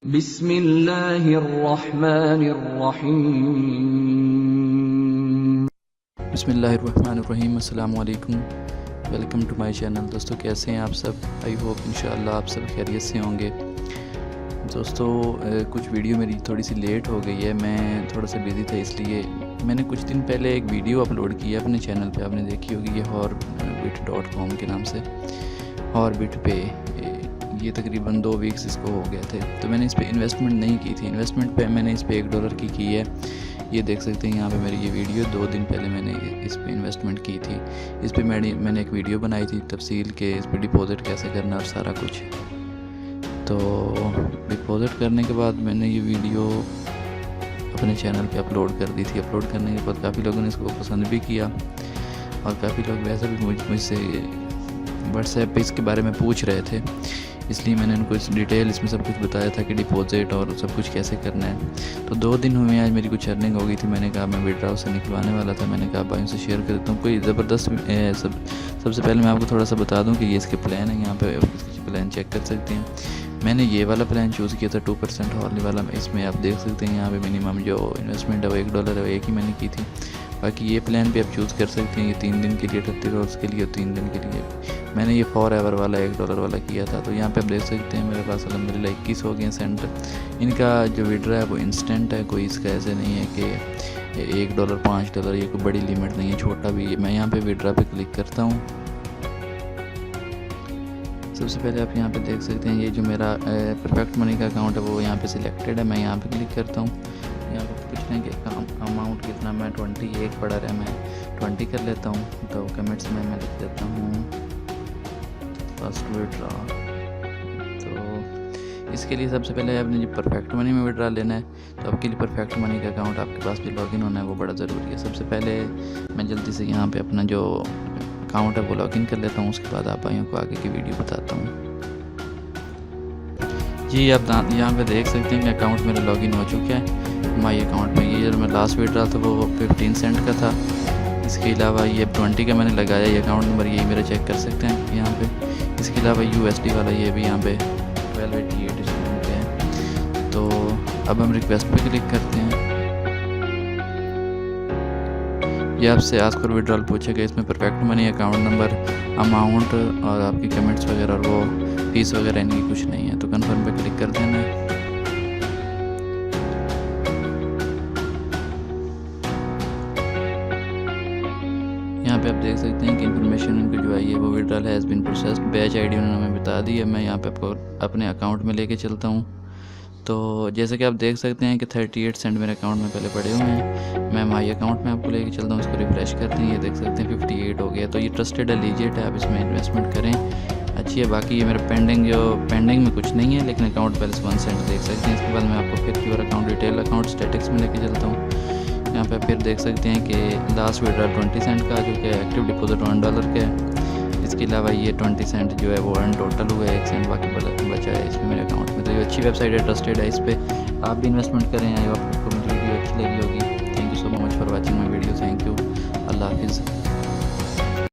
बिस्मिल्लाहिर्रहमानिर्रहीम। बिस्मिल्लाहिर्रहमानिर्रहीम। अस्सलाम वालेकुम। Welcome to my channel. दोस्तों कैसे हैं आप सब? आई होप इंशा अल्लाह आप सब खैरियत से होंगे। दोस्तों कुछ वीडियो मेरी थोड़ी सी लेट हो गई है, मैं थोड़ा सा बिज़ी था, इसलिए मैंने कुछ दिन पहले एक वीडियो अपलोड की है अपने चैनल पे, आपने देखी होगी, ये haurbit.com के नाम से, haurbit पे। ये तकरीबन 2 वीक्स इसको हो गए थे, तो मैंने इस पर इन्वेस्टमेंट नहीं की थी। इन्वेस्टमेंट पे मैंने इस पर $1 की है। ये देख सकते हैं यहाँ पे मेरी ये वीडियो 2 दिन पहले मैंने इस पर इन्वेस्टमेंट की थी। इस पर मैंने एक वीडियो बनाई थी तफसील के, इस पर डिपॉज़िट कैसे करना और सारा कुछ। तो डिपॉज़िट करने के बाद मैंने ये वीडियो अपने चैनल पे अपलोड कर दी थी। अपलोड करने के बाद काफ़ी लोगों ने इसको पसंद भी किया और काफ़ी लोग वैसे भी मुझसे व्हाट्सएप पे इसके बारे में पूछ रहे थे, इसलिए मैंने उनको इस डिटेल इसमें सब कुछ बताया था कि डिपॉज़िट और सब कुछ कैसे करना है। तो 2 दिन हुए, आज मेरी कुछ अर्निंग हो गई थी। मैंने कहा मैं विड्रॉ से निकलवाने वाला था, मैंने कहा भाइयों से शेयर कर देता हूँ। कोई ज़बरदस्त सबसे पहले मैं आपको थोड़ा सा बता दूँ कि ये इसके प्लान है, यहाँ पे इसके प्लान चेक कर सकते हैं। मैंने ये वाला प्लान चूज़ किया था 2% हॉर्ली वाला। इसमें आप देख सकते हैं यहाँ पे मिनिमम जो इन्वेस्टमेंट है वो $1 है, वो एक ही मैंने की थी। बाकी ये प्लान भी आप चूज़ कर सकते हैं, ये 3 दिन के लिए, 38 रोज़ के लिए और 3 दिन के लिए। मैंने ये फॉर एवर वाला $1 वाला किया था। तो यहाँ पे आप देख सकते हैं मेरे पास अल्हम्दुलिल्लाह 21 हो गए सेंट। इनका जो विड्रॉ है वो इंस्टेंट है, कोई इसका ऐसे नहीं है कि $1 $5, ये कोई बड़ी लिमिट नहीं है, छोटा भी है। मैं यहाँ पे विड्रॉ पे क्लिक करता हूँ। सबसे पहले आप यहाँ पे देख सकते हैं ये जो मेरा परफेक्ट मनी का अकाउंट है वो यहाँ पे सिलेक्टेड है। मैं यहाँ पे क्लिक करता हूँ। यहाँ पे पूछ रहे हैं कि अमाउंट कितना, मैं 21 पड़ा रहा है, मैं 20 कर लेता हूँ। तो कमेंट्स में मैं लिख देता हूँ फर्स्ट विड्रॉ। तो इसके लिए सबसे पहले आपने जो परफेक्ट मनी में विड्रॉ लेना है, तो आपके लिए परफेक्ट मनी का अकाउंट आपके पास भी लॉगिन होना है, वो बड़ा ज़रूरी है। सबसे पहले मैं जल्दी से यहाँ पे अपना जो अकाउंट है वो लॉगिन कर लेता हूँ, उसके बाद आप भाइयों को आगे की वीडियो बताता हूँ। जी आप यहाँ पे देख सकते हैं कि अकाउंट मेरा लॉगिन हो चुका है माई अकाउंट में। ये जो मैं लास्ट विड्रॉ था वो 15 सेंट का था। इसके अलावा ये 20 का मैंने लगाया, ये अकाउंट नंबर यही मेरा चेक कर सकते हैं यहाँ पे। इसके अलावा USD वाला ये भी यहाँ पे 1288 पे है। तो अब हम रिक्वेस्ट पे क्लिक करते हैं। ये आपसे आज फॉर विड्रॉल पूछेगा, इसमें perfect money, account number, amount और आपकी कमेंट्स वगैरह और वो फीस वगैरह इनकी कुछ नहीं है। तो कन्फर्म पे क्लिक कर देना है। यहाँ पे आप देख सकते हैं कि इन्फॉर्मेशन इनको जो आई है वो withdrawal has been processed, batch ID उन्होंने हमें बता दी है। मैं यहाँ पे आपको अपने अकाउंट में लेके चलता हूँ। तो जैसे कि आप देख सकते हैं कि 38 सेंट मेरे अकाउंट में पहले पड़े हुए हैं। मैं माई अकाउंट में आपको लेके चलता हूँ, उसको रिफ्रेश करते हैं। ये देख सकते हैं 58 हो गया। तो ये ट्रस्टेड है, लीजिट है, आप इसमें इन्वेस्टमेंट करें, अच्छी है। बाकी ये मेरा पेंडिंग में कुछ नहीं है, लेकिन अकाउंट बैलेंस 1 सेंट देख सकते हैं। इसके बाद मैं आपको फिर pure account detail account statics में लेके चलता हूँ। यहाँ पे फिर देख सकते हैं कि लास्ट विड्रॉ 20 सेंट का, जो कि एक्टिव डिपॉजिट $1 का है। इसके अलावा ये 20 सेंट जो है वो अर्न टोटल हुआ है, 1 सेंट बाकी बचा है इसमें मेरे अकाउंट में। तो ये अच्छी वेबसाइट है, ट्रस्टेड है, इस पर आप भी इन्वेस्टमेंट करें। आई होप आपको मेरी वीडियो अच्छी लगी होगी। Thank you so much for watching my video. Thank you. अल्लाह हाफिज़।